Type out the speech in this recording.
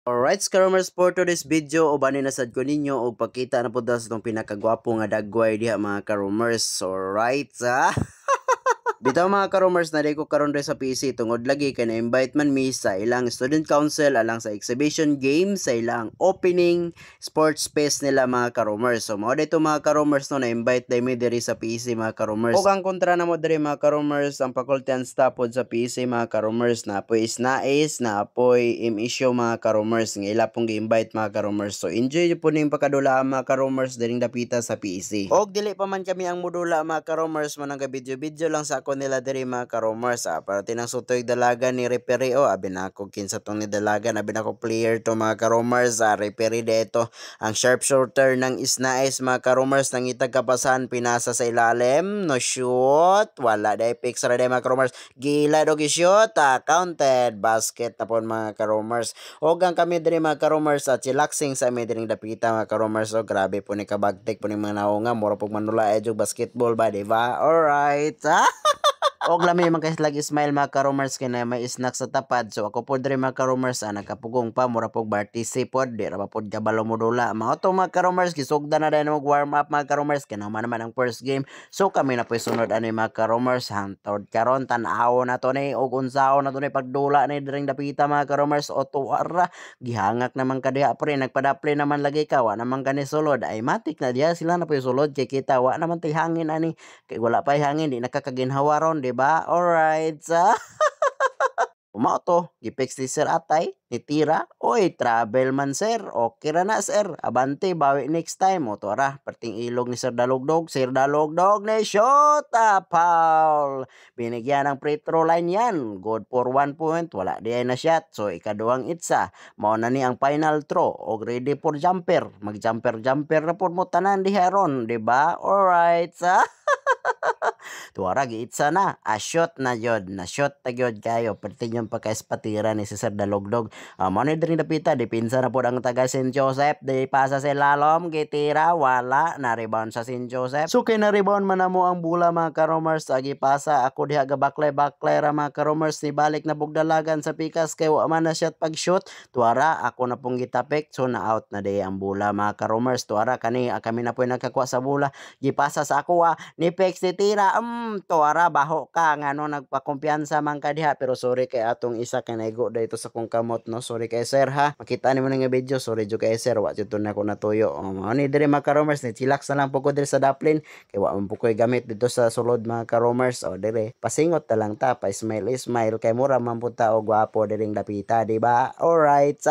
Alright, Scrummers, for today's video, ubanin na sad ko ninyo o pagkita na po sa itong pinakagwapo nga dagway diha mga karumers. Alright, bitaw mga karomers na ko karon sa PC tungod lagi kay na-invite man mi sa ilang student council alang sa exhibition game sa ilang opening sports space nila mga karomers. So mao dito mga karomers no na-invite dai mi diri sa PC mga karomers. Ug ang kontra na mo diri mga karomers ang faculty and staff pod sa PC mga karomers na apoy isnais na apoy issue mga karomers nga ila pong gi-invite mga karomers. So enjoy po ning pakadula mga karomers diring dapita sa PC. Og dili pa man kami ang modula mga karomers man ang video-video lang sa ako nila diri mga karomers para tinang sutoy dalaga ni referee abi na ako kinsa tong ni dalagan abi na ako player to mga karomers referee deto ang sharpshooter ng Isnais mga karomers nang itag kapasan pinasa sa ilalim no shoot wala day fix ra day mga karomers gila do gi-shoot counted basket na pon mga karomers og ang kami diri mga karomers chillaxing sa amin diring dapita mga karomers grabe po ni kabagtek po ni mga naunga mura pog manula jug basketball ba diba alright og lami man kay lagi smile mga karomers kay na may snack sa tapad so ako pod diri mga karomers nagkapugong pa mura pog bartisi pod di ra pa pod kabalo modula mao to mga karomers gisugda na dai mo warm up mga karomers kay naman ang first game so kami na poy sunod ani mga karomers hantod karon tan-aw na to ni og unsaon na to ni pagdula ni diring dapita mga karomers o tuwara gihangak naman kadiha pre nagpadaple naman lagi ka wa naman kani sulod ay matik na diha sila na poy sulod kay kita wa naman tay hangin ani kay wala pa hangin di nakakaginhawa ron diba alright umao to gipix ni Sir Atay ni Tira oy travel man sir okay ra na sir abante bawi next time o tora perting ilog ni Sir Dalugdog ni shot foul binigyan ng free throw line yan good for 1 point wala di na shot so ikaduhang itsa mao na ni ang final throw og ready for jumper mag jumper na pod mo tanan diha ron di ba alright tuwara giitsa na shot na jod na shot ta gyud kayo perti yung pagkaispatira ni si Sir Dalugdog mao ni diri napita dipinsa na pod ang taga St. Joseph di pasa sa lalom gitira wala na rebound sa St. Joseph so kay na rebound man namo ang bula mga karomers agi pasa ako diha ga baklay ra mga karomers ni balik na bugdalagan sa pikas kay wa man na shot pag shoot tuwara ako na pong gitapik so na out na day ang bula mga karomers tuwara kami na po nagkakuha sa bula gipasa sa ako ni Pex ni Tira tuwara baho ka ngano nagpakumpiyansa man ka diha pero sorry kay atong isa kay naigo dito sa kong kamot no sorry kay sir ha makita nimo nga video sorry jud kay sir wa jud na ko natuyo ani diri mga karomers ni chillax na lang po ko diri sa daplin kay wa man po koy gamit dito sa sulod mga karomers o diri pasingot ta lang ta pa smile kay mura man punta og gwapo diring dapita di ba alright